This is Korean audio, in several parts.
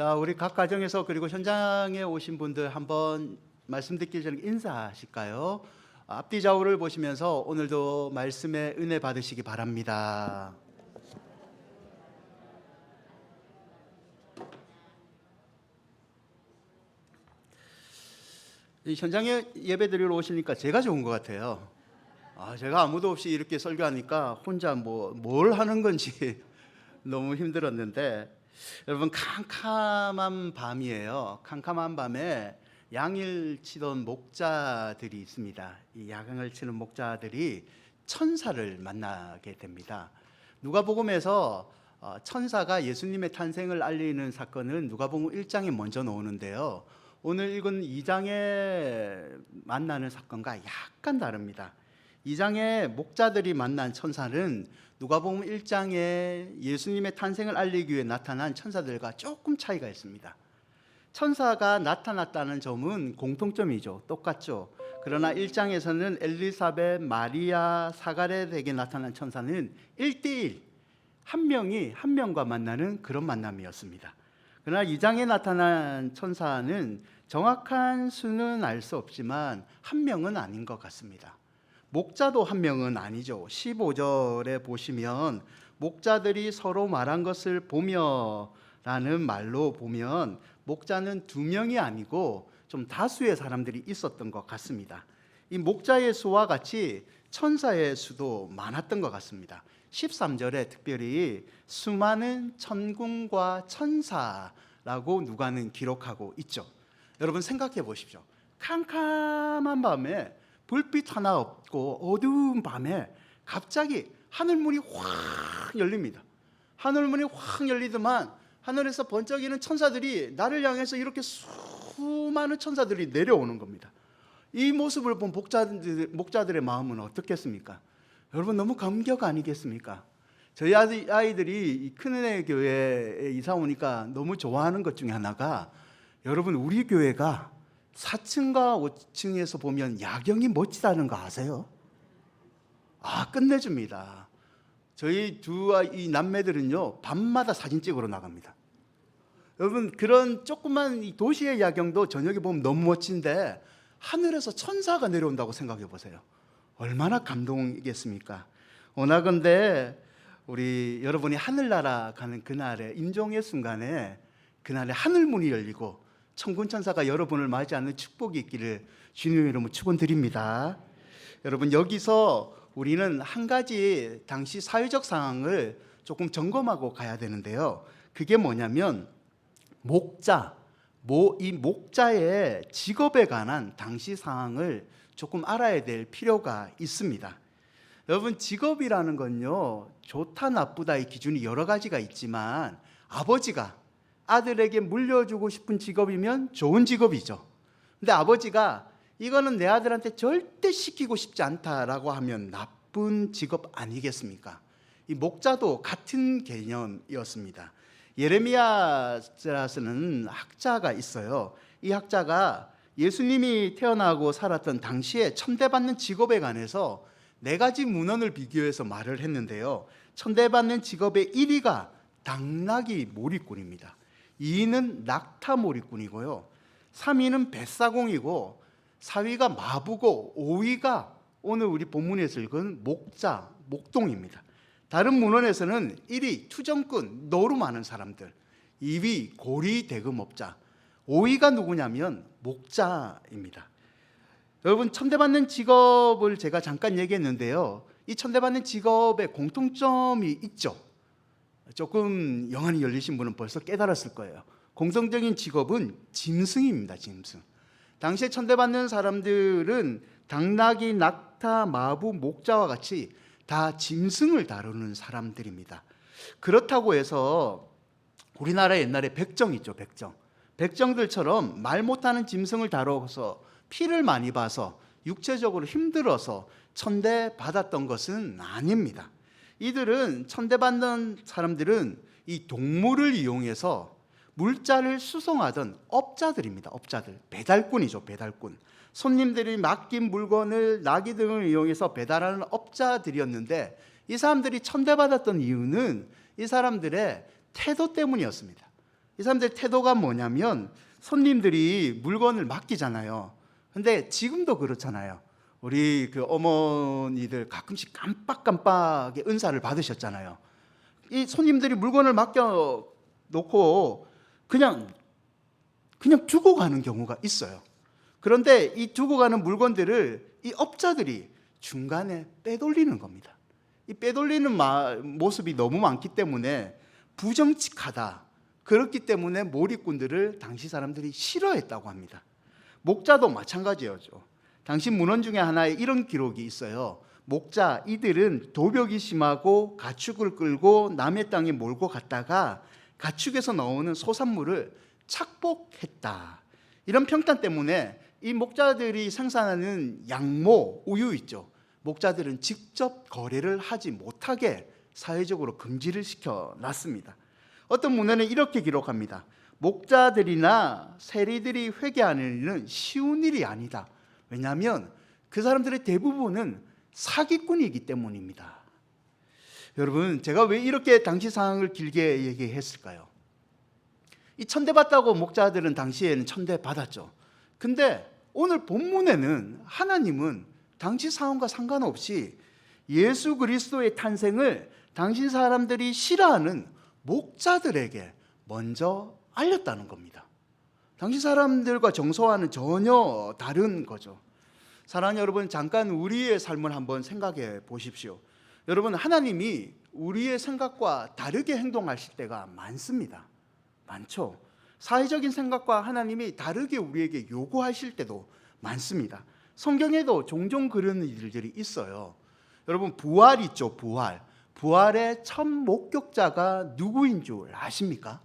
자, 우리 각 가정에서 그리고 현장에 오신 분들 한번 말씀 듣기 전에 인사하실까요? 앞뒤 좌우를 보시면서 오늘도 말씀의 은혜 받으시기 바랍니다. 이 현장에 예배드리러 오시니까 제가 좋은 것 같아요. 제가 아무도 없이 이렇게 설교하니까 혼자 뭘 하는 건지 너무 힘들었는데, 여러분, 캄캄한 밤이에요. 캄캄한 밤에 양을 치던 목자들이 있습니다. 이 야광을 치는 목자들이 천사를 만나게 됩니다. 누가복음에서 천사가 예수님의 탄생을 알리는 사건은 누가복음 1장에 먼저 나오는데요, 오늘 읽은 2장에 만나는 사건과 약간 다릅니다. 2장에 목자들이 만난 천사는 누가복음 1장에 예수님의 탄생을 알리기 위해 나타난 천사들과 조금 차이가 있습니다. 천사가 나타났다는 점은 공통점이죠. 똑같죠. 그러나 1장에서는 엘리사벳, 마리아, 사가랴에게 나타난 천사는 1대1, 한 명이 한 명과 만나는 그런 만남이었습니다. 그러나 2장에 나타난 천사는 정확한 수는 알 수 없지만 한 명은 아닌 것 같습니다. 목자도 한 명은 아니죠. 15절에 보시면 목자들이 서로 말한 것을 보며 라는 말로 보면 목자는 두 명이 아니고 좀 다수의 사람들이 있었던 것 같습니다. 이 목자의 수와 같이 천사의 수도 많았던 것 같습니다. 13절에 특별히 수많은 천군과 천사라고 누가는 기록하고 있죠. 여러분 생각해 보십시오. 캄캄한 밤에 불빛 하나 없고 어두운 밤에 갑자기 하늘문이 확 열립니다. 하늘문이 확 열리더만 하늘에서 번쩍이는 천사들이 나를 향해서 이렇게 수많은 천사들이 내려오는 겁니다. 이 모습을 본 목자들의 마음은 어떻겠습니까? 여러분 너무 감격 아니겠습니까? 저희 아이들이 큰은혜 교회에 이사 오니까 너무 좋아하는 것 중에 하나가, 여러분 우리 교회가 4층과 5층에서 보면 야경이 멋지다는 거 아세요? 끝내줍니다. 저희 이 남매들은요 밤마다 사진 찍으러 나갑니다. 여러분 그런 조그만 이 도시의 야경도 저녁에 보면 너무 멋진데 하늘에서 천사가 내려온다고 생각해 보세요. 얼마나 감동이겠습니까? 원하건대 우리 여러분이 하늘나라 가는 그날의 임종의 순간에 그날에 하늘문이 열리고 천군천사가 여러분을 맞이하는 축복이 있기를 주님의 이름으로 축원드립니다. 여러분 여기서 우리는 한 가지 당시 사회적 상황을 조금 점검하고 가야 되는데요, 그게 뭐냐면 이 목자의 직업에 관한 당시 상황을 조금 알아야 될 필요가 있습니다. 여러분 직업이라는 건요 좋다 나쁘다의 기준이 여러 가지가 있지만 아버지가 아들에게 물려주고 싶은 직업이면 좋은 직업이죠. 근데 아버지가 이거는 내 아들한테 절대 시키고 싶지 않다라고 하면 나쁜 직업 아니겠습니까? 이 목자도 같은 개념이었습니다. 예레미야서는 학자가 있어요. 이 학자가 예수님이 태어나고 살았던 당시에 천대받는 직업에 관해서 4가지 문헌을 비교해서 말을 했는데요, 천대받는 직업의 1위가 당나귀 몰이꾼입니다. 2위는 낙타몰이꾼이고요, 3위는 뱃사공이고, 4위가 마부고, 5위가 오늘 우리 본문에서 읽은 목자, 목동입니다. 다른 문헌에서는 1위 투정꾼, 노름하는 사람들, 2위 고리 대금업자, 5위가 누구냐면 목자입니다. 여러분 천대받는 직업을 제가 잠깐 얘기했는데요, 이 천대받는 직업에 공통점이 있죠. 조금 영안이 열리신 분은 벌써 깨달았을 거예요. 공통적인 직업은 짐승입니다. 짐승. 당시에 천대받는 사람들은 당나귀, 낙타, 마부, 목자와 같이 다 짐승을 다루는 사람들입니다. 그렇다고 해서 우리나라 옛날에 백정 있죠. 백정들처럼 말 못하는 짐승을 다뤄서 피를 많이 봐서 육체적으로 힘들어서 천대받았던 것은 아닙니다. 이들은 천대받는 사람들은 이 동물을 이용해서 물자를 수송하던 업자들입니다. 업자들, 배달꾼이죠. 배달꾼. 손님들이 맡긴 물건을 나귀 등을 이용해서 배달하는 업자들이었는데, 이 사람들이 천대받았던 이유는 이 사람들의 태도 때문이었습니다. 이 사람들의 태도가 뭐냐면 손님들이 물건을 맡기잖아요. 근데 지금도 그렇잖아요. 우리 그 어머니들 가끔씩 깜빡깜빡하게 은사를 받으셨잖아요. 이 손님들이 물건을 맡겨 놓고 그냥 두고 가는 경우가 있어요. 그런데 이 두고 가는 물건들을 이 업자들이 중간에 빼돌리는 겁니다. 이 빼돌리는 모습이 너무 많기 때문에 부정직하다. 그렇기 때문에 몰입꾼들을 당시 사람들이 싫어했다고 합니다. 목자도 마찬가지였죠. 당시 문헌 중에 하나에 이런 기록이 있어요. 목자 이들은 도벽이 심하고 가축을 끌고 남의 땅에 몰고 갔다가 가축에서 나오는 소산물을 착복했다. 이런 평단 때문에 이 목자들이 생산하는 양모, 우유 있죠. 목자들은 직접 거래를 하지 못하게 사회적으로 금지를 시켜놨습니다. 어떤 문헌은 이렇게 기록합니다. 목자들이나 세리들이 회개하는 일은 쉬운 일이 아니다. 왜냐하면 그 사람들의 대부분은 사기꾼이기 때문입니다. 여러분, 제가 왜 이렇게 당시 상황을 길게 얘기했을까요? 이 천대받다고 목자들은 당시에는 천대받았죠. 근데 오늘 본문에는 하나님은 당시 상황과 상관없이 예수 그리스도의 탄생을 당시 사람들이 싫어하는 목자들에게 먼저 알렸다는 겁니다. 당시 사람들과 정서와는 전혀 다른 거죠. 사랑하는 여러분, 잠깐 우리의 삶을 한번 생각해 보십시오. 여러분, 하나님이 우리의 생각과 다르게 행동하실 때가 많습니다. 많죠. 사회적인 생각과 하나님이 다르게 우리에게 요구하실 때도 많습니다. 성경에도 종종 그런 일들이 있어요. 여러분, 부활 있죠. 부활의 첫 목격자가 누구인 줄 아십니까?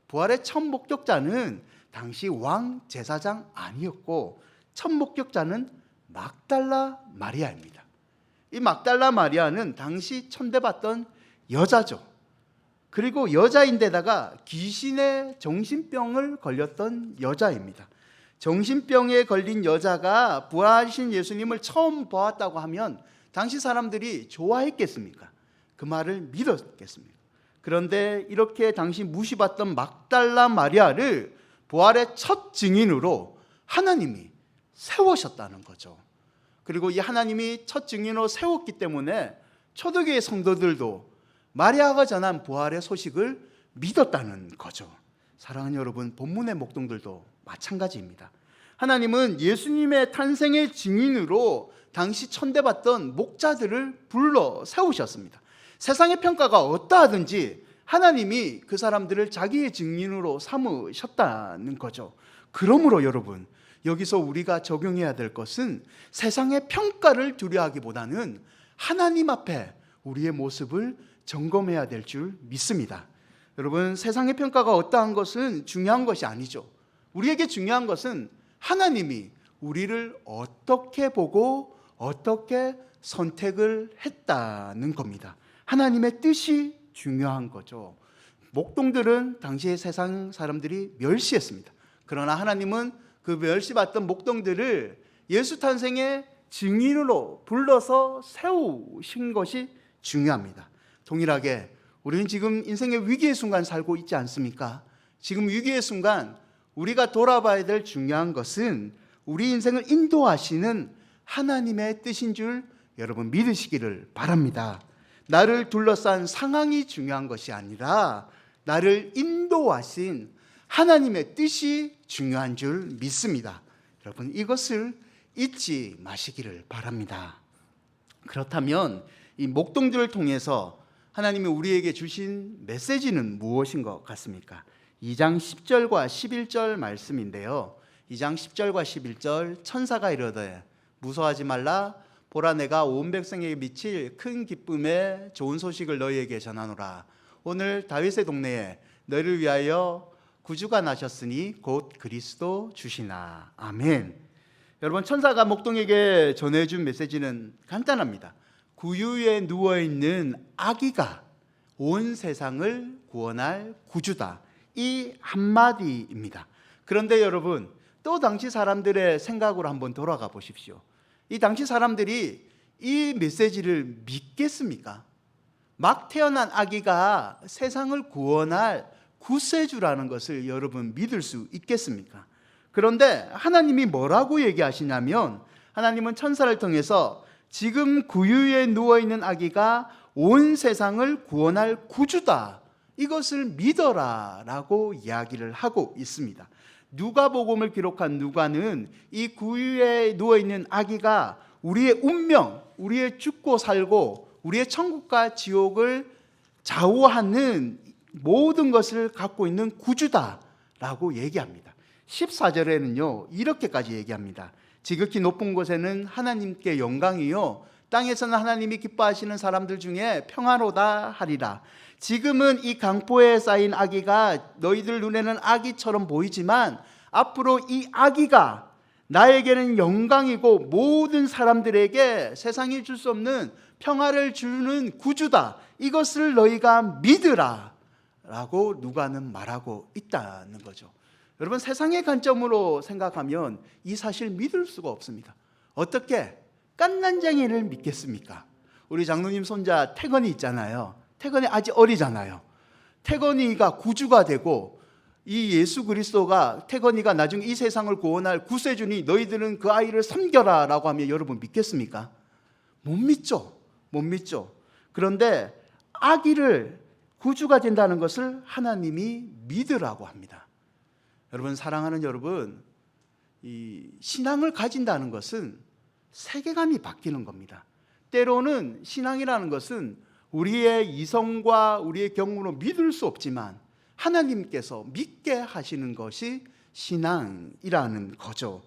부활의 첫 목격자는 당시 왕 제사장 아니었고 첫 목격자는 막달라 마리아입니다. 이 막달라 마리아는 당시 천대받던 여자죠. 그리고 여자인데다가 귀신의 정신병을 걸렸던 여자입니다. 정신병에 걸린 여자가 부활하신 예수님을 처음 보았다고 하면 당시 사람들이 좋아했겠습니까? 그 말을 믿었겠습니까? 그런데 이렇게 당시 무시받던 막달라 마리아를 부활의 첫 증인으로 하나님이 세우셨다는 거죠. 그리고 이 하나님이 첫 증인으로 세웠기 때문에 초대교회 성도들도 마리아가 전한 부활의 소식을 믿었다는 거죠. 사랑하는 여러분, 본문의 목동들도 마찬가지입니다. 하나님은 예수님의 탄생의 증인으로 당시 천대받던 목자들을 불러 세우셨습니다. 세상의 평가가 어떠하든지 하나님이 그 사람들을 자기의 증인으로 삼으셨다는 거죠. 그러므로 여러분, 여기서 우리가 적용해야 될 것은 세상의 평가를 두려워하기보다는 하나님 앞에 우리의 모습을 점검해야 될 줄 믿습니다. 여러분, 세상의 평가가 어떠한 것은 중요한 것이 아니죠. 우리에게 중요한 것은 하나님이 우리를 어떻게 보고 어떻게 선택을 했다는 겁니다. 하나님의 뜻이 중요한 거죠. 목동들은 당시의 세상 사람들이 멸시했습니다. 그러나 하나님은 그 멸시받던 목동들을 예수 탄생의 증인으로 불러서 세우신 것이 중요합니다. 동일하게 우리는 지금 인생의 위기의 순간 살고 있지 않습니까? 지금 위기의 순간 우리가 돌아봐야 될 중요한 것은 우리 인생을 인도하시는 하나님의 뜻인 줄 여러분 믿으시기를 바랍니다. 나를 둘러싼 상황이 중요한 것이 아니라 나를 인도하신 하나님의 뜻이 중요한 줄 믿습니다. 여러분, 이것을 잊지 마시기를 바랍니다. 그렇다면 이 목동들을 통해서 하나님이 우리에게 주신 메시지는 무엇인 것 같습니까? 2장 10절과 11절 말씀인데요. 2장 10절과 11절, 천사가 이르되 무서워하지 말라. 보라, 내가 온 백성에게 미칠 큰 기쁨의 좋은 소식을 너희에게 전하노라. 오늘 다윗의 동네에 너희를 위하여 구주가 나셨으니 곧 그리스도 주시나. 아멘. 여러분, 천사가 목동에게 전해준 메시지는 간단합니다. 구유에 누워있는 아기가 온 세상을 구원할 구주다. 이 한마디입니다. 그런데 여러분, 또 당시 사람들의 생각으로 한번 돌아가 보십시오. 이 당시 사람들이 이 메시지를 믿겠습니까? 막 태어난 아기가 세상을 구원할 구세주라는 것을 여러분 믿을 수 있겠습니까? 그런데 하나님이 뭐라고 얘기하시냐면, 하나님은 천사를 통해서 지금 구유에 누워있는 아기가 온 세상을 구원할 구주다, 이것을 믿어라 라고 이야기를 하고 있습니다. 누가복음을 기록한 누가는 이 구유에 누워있는 아기가 우리의 운명, 우리의 죽고 살고 우리의 천국과 지옥을 좌우하는 모든 것을 갖고 있는 구주다라고 얘기합니다. 14절에는요 이렇게까지 얘기합니다. 지극히 높은 곳에는 하나님께 영광이요 땅에서는 하나님이 기뻐하시는 사람들 중에 평화로다 하리라. 지금은 이 강포에 쌓인 아기가 너희들 눈에는 아기처럼 보이지만 앞으로 이 아기가 나에게는 영광이고 모든 사람들에게 세상이 줄 수 없는 평화를 주는 구주다, 이것을 너희가 믿으라 라고 누가는 말하고 있다는 거죠. 여러분, 세상의 관점으로 생각하면 이 사실 믿을 수가 없습니다. 어떻게 깐난쟁이를 믿겠습니까? 우리 장로님 손자 태건이 있잖아요. 태건이 아직 어리잖아요. 태건이가 구주가 되고 이 예수 그리스도가, 태건이가 나중에 이 세상을 구원할 구세주니 너희들은 그 아이를 섬겨라 라고 하면 여러분 믿겠습니까? 못 믿죠. 못 믿죠. 그런데 아기를 구주가 된다는 것을 하나님이 믿으라고 합니다. 여러분, 사랑하는 여러분, 이 신앙을 가진다는 것은 세계관이 바뀌는 겁니다. 때로는 신앙이라는 것은 우리의 이성과 우리의 경험으로 믿을 수 없지만 하나님께서 믿게 하시는 것이 신앙이라는 거죠.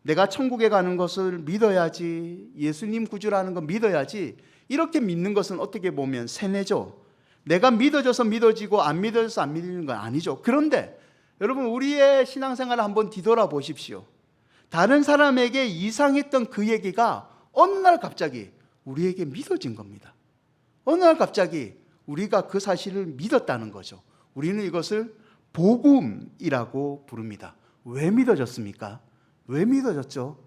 내가 천국에 가는 것을 믿어야지, 예수님 구주라는 거 믿어야지, 이렇게 믿는 것은 어떻게 보면 세뇌죠. 내가 믿어져서 믿어지고 안 믿어져서 안 믿는 건 아니죠. 그런데 여러분, 우리의 신앙생활을 한번 뒤돌아 보십시오. 다른 사람에게 이상했던 그 얘기가 어느 날 갑자기 우리에게 믿어진 겁니다. 어느 날 갑자기 우리가 그 사실을 믿었다는 거죠. 우리는 이것을 복음이라고 부릅니다. 왜 믿어졌습니까? 왜 믿어졌죠?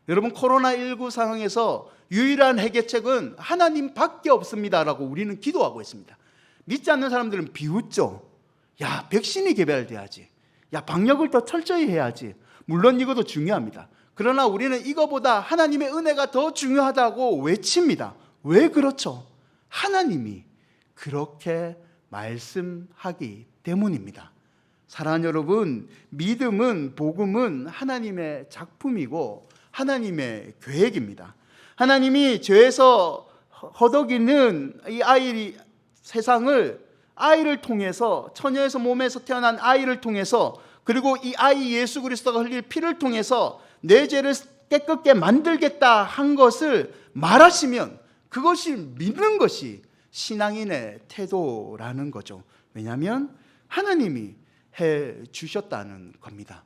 여러분, 코로나19 상황에서 유일한 해결책은 하나님밖에 없습니다라고 우리는 기도하고 있습니다. 믿지 않는 사람들은 비웃죠. 야, 백신이 개발돼야지. 야, 방역을 더 철저히 해야지. 물론 이것도 중요합니다. 그러나 우리는 이거보다 하나님의 은혜가 더 중요하다고 외칩니다. 왜 그렇죠? 하나님이 그렇게 말씀하기 때문입니다. 사랑하는 여러분, 믿음은, 복음은 하나님의 작품이고 하나님의 계획입니다. 하나님이 죄에서 허덕이는 이 아이, 세상을 아이를 통해서, 처녀에서 몸에서 태어난 아이를 통해서, 그리고 이 아이 예수 그리스도가 흘릴 피를 통해서 내 죄를 깨끗게 만들겠다 한 것을 말하시면 그것이 믿는 것이 신앙인의 태도라는 거죠. 왜냐하면 하나님이 해 주셨다는 겁니다.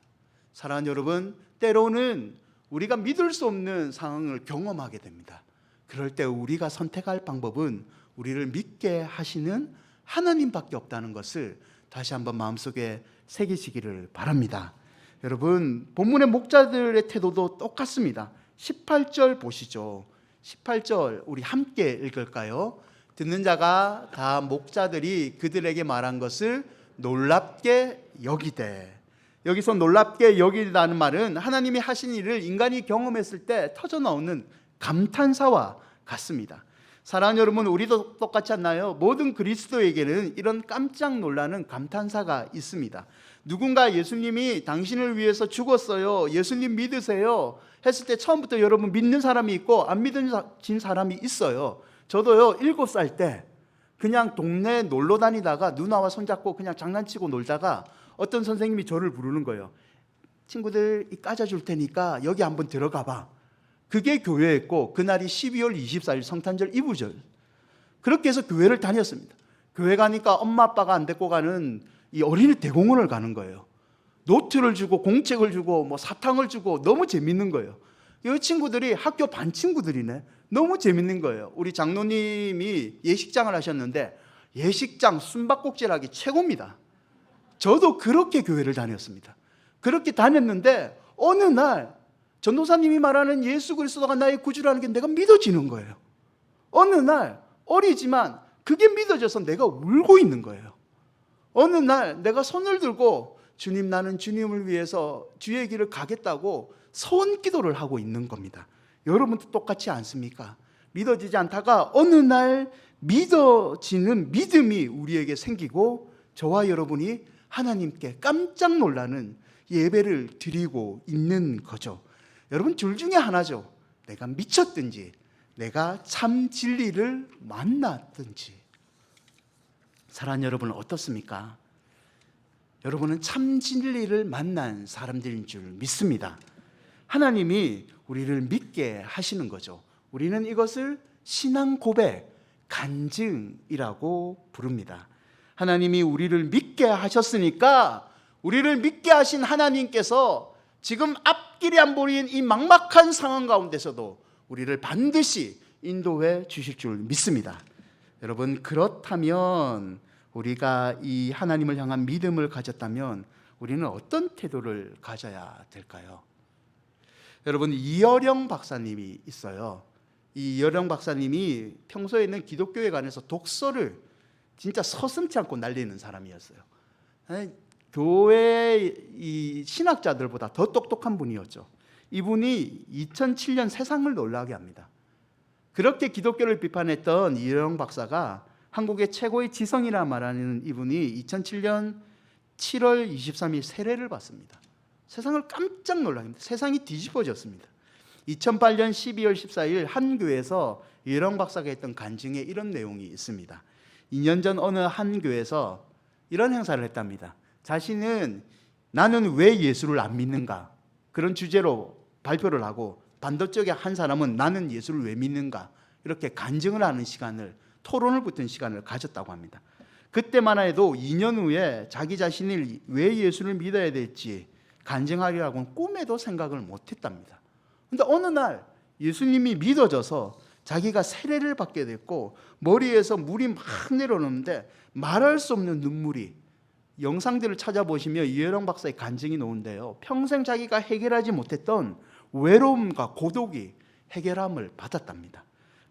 사랑하는 여러분, 때로는 우리가 믿을 수 없는 상황을 경험하게 됩니다. 그럴 때 우리가 선택할 방법은 우리를 믿게 하시는 하나님밖에 없다는 것을 다시 한번 마음속에 새기시기를 바랍니다. 여러분, 본문의 목자들의 태도도 똑같습니다. 18절 보시죠. 18절 우리 함께 읽을까요? 듣는 자가 다 목자들이 그들에게 말한 것을 놀랍게 여기되. 여기서 놀랍게 여기다는 말은 하나님이 하신 일을 인간이 경험했을 때 터져나오는 감탄사와 같습니다. 사랑하는 여러분, 우리도 똑같지 않나요? 모든 그리스도에게는 이런 깜짝 놀라는 감탄사가 있습니다. 누군가 예수님이 당신을 위해서 죽었어요, 예수님 믿으세요 했을 때 처음부터 여러분 믿는 사람이 있고 안 믿어진 사람이 있어요. 저도요, 7살 때 그냥 동네에 놀러 다니다가 누나와 손잡고 그냥 장난치고 놀다가 어떤 선생님이 저를 부르는 거예요. 친구들 까져줄 테니까 여기 한번 들어가 봐. 그게 교회였고 그날이 12월 24일 성탄절 이브절. 그렇게 해서 교회를 다녔습니다. 교회 가니까 엄마 아빠가 안 데리고 가는 이 어린이 대공원을 가는 거예요. 노트를 주고 공책을 주고 뭐 사탕을 주고 너무 재밌는 거예요. 이 친구들이 학교 반 친구들이네. 너무 재밌는 거예요. 우리 장로님이 예식장을 하셨는데 예식장 숨바꼭질하기 최고입니다. 저도 그렇게 교회를 다녔습니다. 그렇게 다녔는데 어느 날 전도사님이 말하는 예수 그리스도가 나의 구주라는 게 내가 믿어지는 거예요. 어느 날 어리지만 그게 믿어져서 내가 울고 있는 거예요. 어느 날 내가 손을 들고 주님, 나는 주님을 위해서 주의 길을 가겠다고 소원기도를 하고 있는 겁니다. 여러분도 똑같지 않습니까? 믿어지지 않다가 어느 날 믿어지는 믿음이 우리에게 생기고 저와 여러분이 하나님께 깜짝 놀라는 예배를 드리고 있는 거죠. 여러분, 둘 중에 하나죠. 내가 미쳤든지 내가 참 진리를 만났든지. 사랑하는 여러분, 어떻습니까? 여러분은 참 진리를 만난 사람들인 줄 믿습니다. 하나님이 우리를 믿게 하시는 거죠. 우리는 이것을 신앙 고백, 간증이라고 부릅니다. 하나님이 우리를 믿게 하셨으니까 우리를 믿게 하신 하나님께서 지금 앞길이 안 보이는 이 막막한 상황 가운데서도 우리를 반드시 인도해 주실 줄 믿습니다. 여러분, 그렇다면 우리가 이 하나님을 향한 믿음을 가졌다면 우리는 어떤 태도를 가져야 될까요? 여러분, 이어령 박사님이 있어요. 이 이어령 박사님이 평소에는 기독교에 관해서 독서를 진짜 서슴지 않고 날리는 사람이었어요. 교회 이 신학자들보다 더 똑똑한 분이었죠. 이분이 2007년 세상을 놀라게 합니다. 그렇게 기독교를 비판했던 이어령 박사가 한국의 최고의 지성이라 말하는 이분이 2007년 7월 23일 세례를 받습니다. 세상을 깜짝 놀라게 합니다. 세상이 뒤집어졌습니다. 2008년 12월 14일 한 교회에서 이어령 박사가 했던 간증에 이런 내용이 있습니다. 2년 전 어느 한 교회에서 이런 행사를 했답니다. 자신은 나는 왜 예수를 안 믿는가? 그런 주제로 발표를 하고 반대쪽에 한 사람은 나는 예수를 왜 믿는가? 이렇게 간증을 하는 시간을, 토론을 붙은 시간을 가졌다고 합니다. 그때만 해도 2년 후에 자기 자신이 왜 예수를 믿어야 될지 간증하리라고는 꿈에도 생각을 못했답니다. 그런데 어느 날 예수님이 믿어져서 자기가 세례를 받게 됐고 머리에서 물이 막 내려오는데 말할 수 없는 눈물이, 영상들을 찾아보시면 이어령 박사의 간증이 나오는데요, 평생 자기가 해결하지 못했던 외로움과 고독이 해결함을 받았답니다.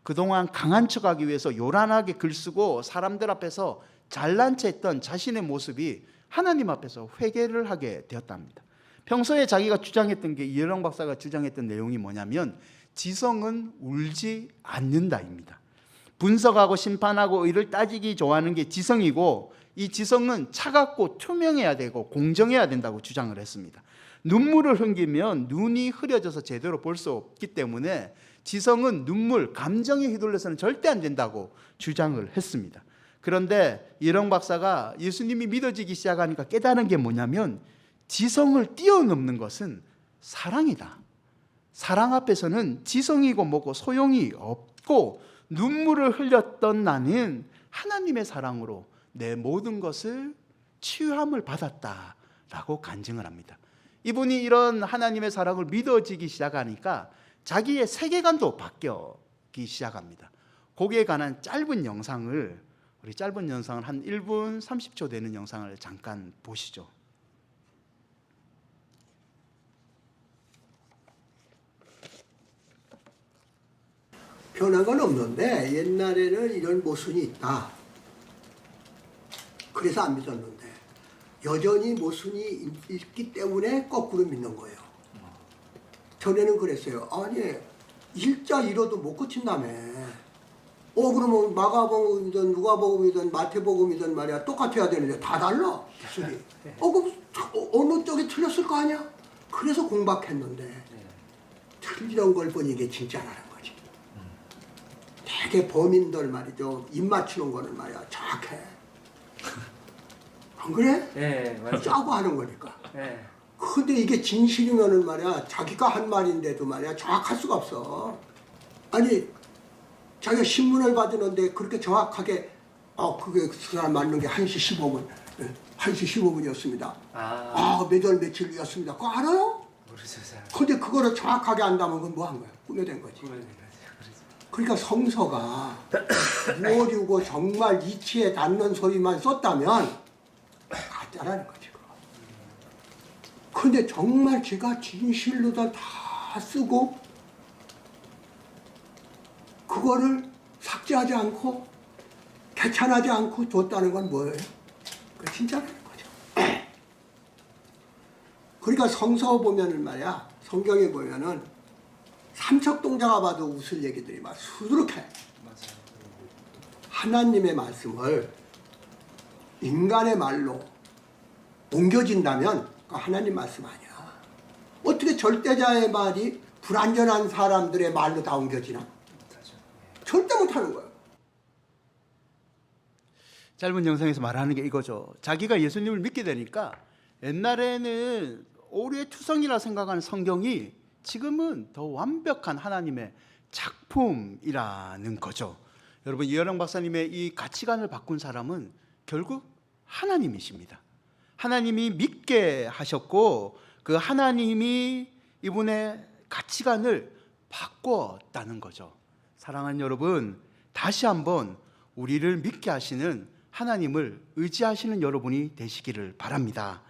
그동안 강한 척하기 위해서 요란하게 글쓰고 사람들 앞에서 잘난 체 했던 자신의 모습이 하나님 앞에서 회개를 하게 되었답니다. 평소에 자기가 주장했던 게, 이어령 박사가 주장했던 내용이 뭐냐면 지성은 울지 않는다입니다. 분석하고 심판하고 의를 따지기 좋아하는 게 지성이고, 이 지성은 차갑고 투명해야 되고 공정해야 된다고 주장을 했습니다. 눈물을 흘리면 눈이 흐려져서 제대로 볼 수 없기 때문에 지성은 눈물, 감정에 휘둘려서는 절대 안 된다고 주장을 했습니다. 그런데 이어령 박사가 예수님이 믿어지기 시작하니까 깨달은 게 뭐냐면 지성을 뛰어넘는 것은 사랑이다. 사랑 앞에서는 지성이고 뭐고 소용이 없고, 눈물을 흘렸던 나는 하나님의 사랑으로 내 모든 것을 치유함을 받았다라고 간증을 합니다. 이분이 이런 하나님의 사랑을 믿어지기 시작하니까 자기의 세계관도 바뀌기 시작합니다. 거기에 관한 짧은 영상을 한 1분 30초 되는 영상을 잠깐 보시죠. 변한 건 없는데 옛날에는 이런 모순이 있다. 그래서 안 믿었는데 여전히 모순이 있기 때문에 거꾸로 믿는 거예요. 전에는 그랬어요. 아니 일자 이뤄도 못 고친다며. 그러면 마가복음이든 누가복음이든 마태복음이든 말이야 똑같아야 되는데 다 달라 기술이. 그럼 어느 쪽이 틀렸을 거 아니야? 그래서 공박했는데 틀리던 걸 보니 이게 진짜라는 거지. 되게 범인들 말이죠. 입 맞추는 거는 말이야 정확해. 안 그래? 네, 맞아요. 짜고 하는 거니까. 네. 근데 이게 진실이면은 말이야 자기가 한 말인데도 말이야 정확할 수가 없어. 아니 자기가 신문을 받았는데 그렇게 정확하게 그게 그 사람 맞는 게 1시 15분 1시 15분이었습니다. 몇 월 며칠이었습니다. 그거 알아요? 모르죠, 잘. 근데 그거를 정확하게 안다면 그건 뭐 한 거야? 꾸며낸 거지. 그러니까 성서가 무엇이고 정말 이치에 닿는 소리만 썼다면 가짜라는 거지. 근데 정말 제가 진실로 다 쓰고 그거를 삭제하지 않고 개찬하지 않고 뒀다는 건 뭐예요? 진짜라는 거죠. 그러니까 성서 보면은 말이야, 성경에 보면은 삼척동자가 봐도 웃을 얘기들이 막 수두룩해. 하나님의 말씀을 인간의 말로 옮겨진다면 그 하나님 말씀 아니야. 어떻게 절대자의 말이 불완전한 사람들의 말로 다 옮겨지나? 절대 못하는 거야. 짧은 영상에서 말하는 게 이거죠. 자기가 예수님을 믿게 되니까 옛날에는 오류의 투성이라 생각하는 성경이 지금은 더 완벽한 하나님의 작품이라는 거죠. 여러분, 이현영 박사님의 이 가치관을 바꾼 사람은 결국 하나님이십니다. 하나님이 믿게 하셨고 그 하나님이 이분의 가치관을 바꿨다는 거죠. 사랑하는 여러분, 다시 한번 우리를 믿게 하시는 하나님을 의지하시는 여러분이 되시기를 바랍니다.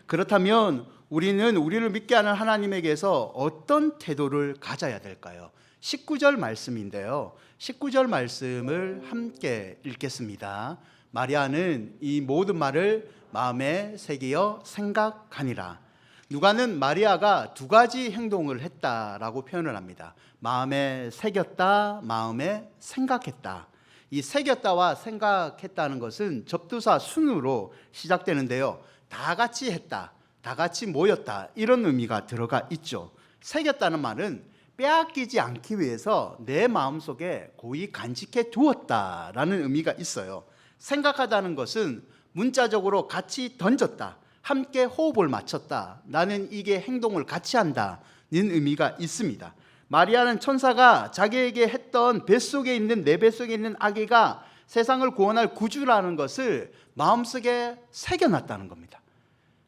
그렇다면 우리는 우리를 믿게 하는 하나님에게서 어떤 태도를 가져야 될까요? 19절 말씀인데요. 19절 말씀을 함께 읽겠습니다. 마리아는 이 모든 말을 마음에 새기어 생각하니라. 누가는 마리아가 두 가지 행동을 했다라고 표현을 합니다. 마음에 새겼다, 마음에 생각했다. 이 새겼다와 생각했다는 것은 접두사 순으로 시작되는데요. 다 같이 했다, 다 같이 모였다, 이런 의미가 들어가 있죠. 새겼다는 말은 빼앗기지 않기 위해서 내 마음속에 고이 간직해 두었다라는 의미가 있어요. 생각하다는 것은 문자적으로 같이 던졌다, 함께 호흡을 맞췄다, 나는 이게 행동을 같이 한다는 의미가 있습니다. 마리아는 천사가 자기에게 했던 뱃속에 있는, 내 뱃속에 있는 아기가 세상을 구원할 구주라는 것을 마음속에 새겨놨다는 겁니다.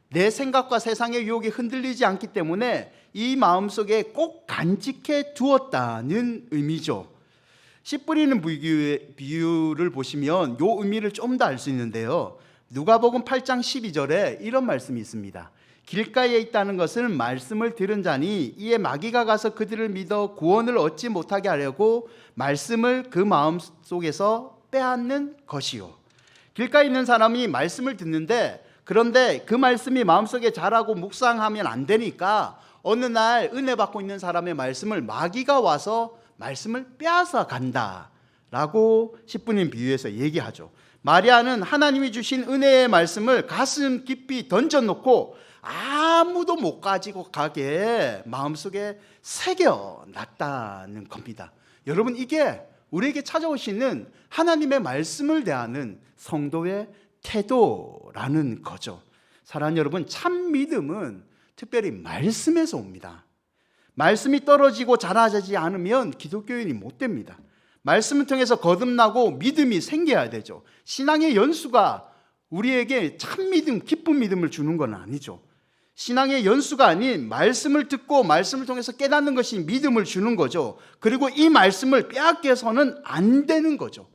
내 생각과 세상의 유혹이 흔들리지 않기 때문에 이 마음속에 꼭 간직해 두었다는 의미죠. 씨 뿌리는 비유를 보시면 이 의미를 좀 더 알 수 있는데요. 누가복음 8장 12절에 이런 말씀이 있습니다. 길가에 있다는 것은 말씀을 들은 자니 이에 마귀가 가서 그들을 믿어 구원을 얻지 못하게 하려고 말씀을 그 마음 속에서 빼앗는 것이요. 길가에 있는 사람이 말씀을 듣는데, 그런데 그 말씀이 마음속에 자라고 묵상하면 안 되니까 어느 날 은혜 받고 있는 사람의 말씀을 마귀가 와서 말씀을 빼앗아 간다라고 10분인 비유에서 얘기하죠. 마리아는 하나님이 주신 은혜의 말씀을 가슴 깊이 던져놓고 아무도 못 가지고 가게 마음속에 새겨놨다는 겁니다. 여러분, 이게 우리에게 찾아오시는 하나님의 말씀을 대하는 성도의 태도라는 거죠. 사랑하는 여러분, 참 믿음은 특별히 말씀에서 옵니다. 말씀이 떨어지고 자라지 않으면 기독교인이 못 됩니다. 말씀을 통해서 거듭나고 믿음이 생겨야 되죠. 신앙의 연수가 우리에게 참 믿음, 기쁜 믿음을 주는 건 아니죠. 신앙의 연수가 아닌 말씀을 듣고 말씀을 통해서 깨닫는 것이 믿음을 주는 거죠. 그리고 이 말씀을 빼앗겨서는 안 되는 거죠.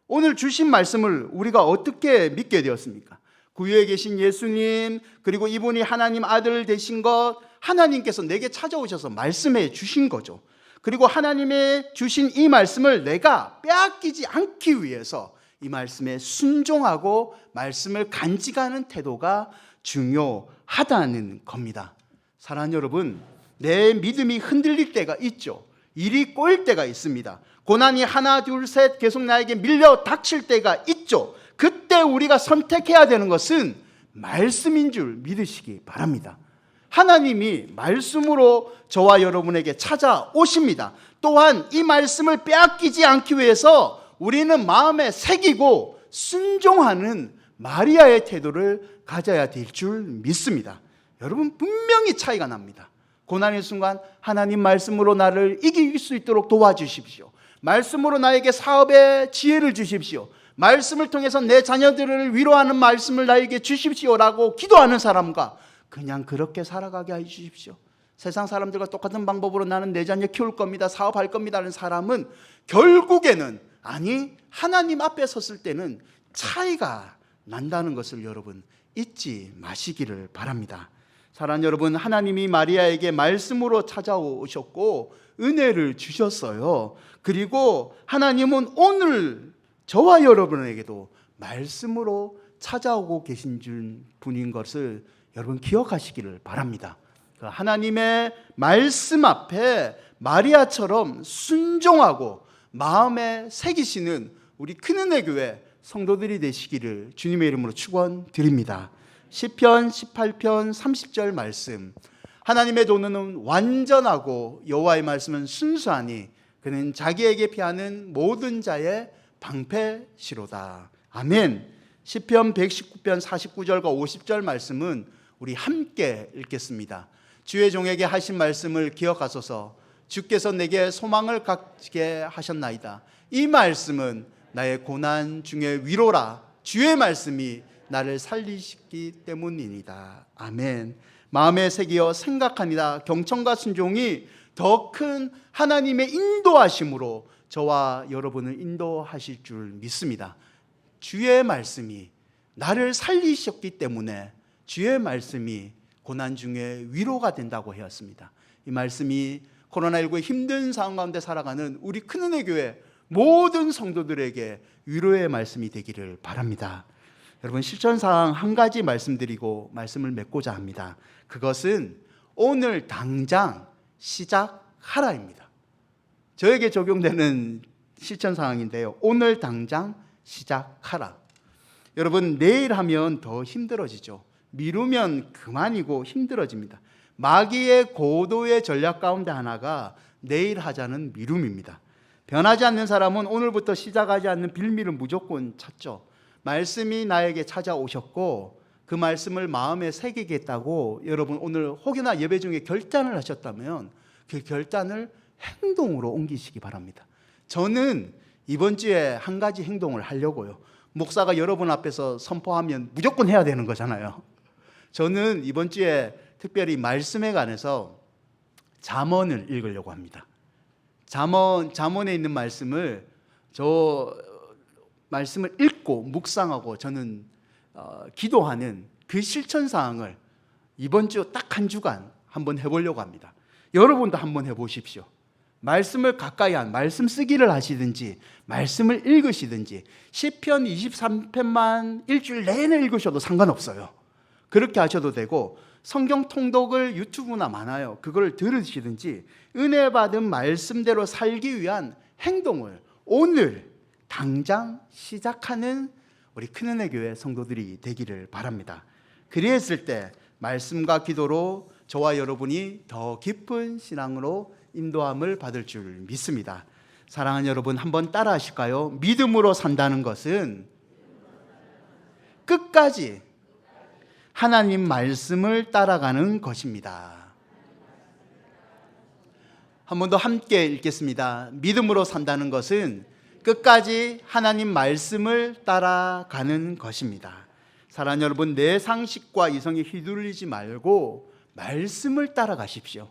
오늘 주신 말씀을 우리가 어떻게 믿게 되었습니까? 구유에 계신 예수님, 그리고 이분이 하나님 아들 되신 것, 하나님께서 내게 찾아오셔서 말씀해 주신 거죠. 그리고 하나님의 주신 이 말씀을 내가 빼앗기지 않기 위해서 이 말씀에 순종하고 말씀을 간직하는 태도가 중요하다는 겁니다. 사랑하는 여러분, 내 믿음이 흔들릴 때가 있죠. 일이 꼬일 때가 있습니다. 고난이 하나 둘 셋 계속 나에게 밀려 닥칠 때가 있죠. 그때 우리가 선택해야 되는 것은 말씀인 줄 믿으시기 바랍니다. 하나님이 말씀으로 저와 여러분에게 찾아오십니다. 또한 이 말씀을 빼앗기지 않기 위해서 우리는 마음에 새기고 순종하는 마리아의 태도를 가져야 될 줄 믿습니다. 여러분, 분명히 차이가 납니다. 고난의 순간 하나님 말씀으로 나를 이길 수 있도록 도와주십시오. 말씀으로 나에게 사업의 지혜를 주십시오. 말씀을 통해서 내 자녀들을 위로하는 말씀을 나에게 주십시오라고 기도하는 사람과 그냥 그렇게 살아가게 해주십시오. 세상 사람들과 똑같은 방법으로 나는 내 자녀 키울 겁니다, 사업할 겁니다 하는 사람은 결국에는, 아니 하나님 앞에 섰을 때는 차이가 난다는 것을 여러분 잊지 마시기를 바랍니다. 사랑하는 여러분, 하나님이 마리아에게 말씀으로 찾아오셨고 은혜를 주셨어요. 그리고 하나님은 오늘 저와 여러분에게도 말씀으로 찾아오고 계신 분인 것을 여러분 기억하시기를 바랍니다. 하나님의 말씀 앞에 마리아처럼 순종하고 마음에 새기시는 우리 큰은혜 교회 성도들이 되시기를 주님의 이름으로 축원드립니다. 시편 18편 30절 말씀, 하나님의 도는 완전하고 여호와의 말씀은 순수하니 그는 자기에게 피하는 모든 자의 방패시로다. 아멘. 시편 119편 49절과 50절 말씀은 우리 함께 읽겠습니다. 주의 종에게 하신 말씀을 기억하소서. 주께서 내게 소망을 갖게 하셨나이다. 이 말씀은 나의 고난 중에 위로라. 주의 말씀이 나를 살리시기 때문이니다. 아멘. 마음에 새기어 생각하니라. 경청과 순종이 더 큰 하나님의 인도하심으로 저와 여러분을 인도하실 줄 믿습니다. 주의 말씀이 나를 살리셨기 때문에 주의 말씀이 고난 중에 위로가 된다고 하였습니다. 이 말씀이 코로나19의 힘든 상황 가운데 살아가는 우리 큰은혜 교회 모든 성도들에게 위로의 말씀이 되기를 바랍니다. 여러분, 실천사항 한 가지 말씀드리고 말씀을 맺고자 합니다. 그것은 오늘 당장 시작하라입니다. 저에게 적용되는 실천사항인데요. 오늘 당장 시작하라. 여러분, 내일 하면 더 힘들어지죠. 미루면 그만이고 힘들어집니다. 마귀의 고도의 전략 가운데 하나가 내일 하자는 미룸입니다. 변하지 않는 사람은 오늘부터 시작하지 않는 빌미를 무조건 찾죠. 말씀이 나에게 찾아오셨고 그 말씀을 마음에 새기겠다고 여러분 오늘 혹여나 예배 중에 결단을 하셨다면 그 결단을 행동으로 옮기시기 바랍니다. 저는 이번 주에 한 가지 행동을 하려고요. 목사가 여러분 앞에서 선포하면 무조건 해야 되는 거잖아요. 저는 이번 주에 특별히 말씀에 관해서 잠언을 읽으려고 합니다. 잠언에 있는 말씀을 말씀을 읽고 묵상하고 저는 기도하는 그 실천사항을 이번 주 딱 한 주간 한번 해보려고 합니다. 여러분도 한번 해보십시오. 말씀을 가까이 말씀 쓰기를 하시든지 말씀을 읽으시든지 시편 23편만 일주일 내내 읽으셔도 상관없어요. 그렇게 하셔도 되고 성경 통독을 유튜브나 많아요. 그걸 들으시든지 은혜 받은 말씀대로 살기 위한 행동을 오늘 당장 시작하는 우리 큰은혜 교회 성도들이 되기를 바랍니다. 그리했을 때 말씀과 기도로 저와 여러분이 더 깊은 신앙으로 인도함을 받을 줄 믿습니다. 사랑하는 여러분, 한번 따라 하실까요? 믿음으로 산다는 것은 끝까지 하나님 말씀을 따라가는 것입니다. 한 번 더 함께 읽겠습니다. 믿음으로 산다는 것은 끝까지 하나님 말씀을 따라가는 것입니다. 사랑하는 여러분, 내 상식과 이성에 휘둘리지 말고 말씀을 따라가십시오.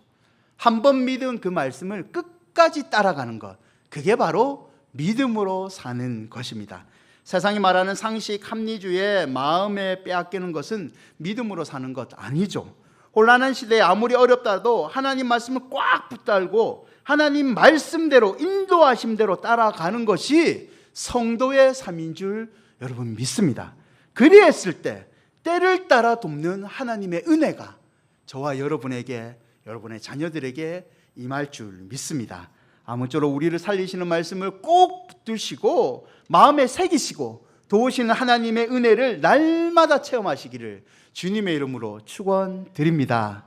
한 번 믿은 그 말씀을 끝까지 따라가는 것, 그게 바로 믿음으로 사는 것입니다. 세상이 말하는 상식 합리주의에 마음에 빼앗기는 것은 믿음으로 사는 것 아니죠. 혼란한 시대에 아무리 어렵다도 하나님 말씀을 꽉 붙들고 하나님 말씀대로 인도하심대로 따라가는 것이 성도의 삶인 줄 여러분 믿습니다. 그리했을 때 때를 따라 돕는 하나님의 은혜가 저와 여러분에게, 여러분의 자녀들에게 임할 줄 믿습니다. 아무쪼록 우리를 살리시는 말씀을 꼭 붙드시고 마음에 새기시고 도우시는 하나님의 은혜를 날마다 체험하시기를 주님의 이름으로 축원드립니다.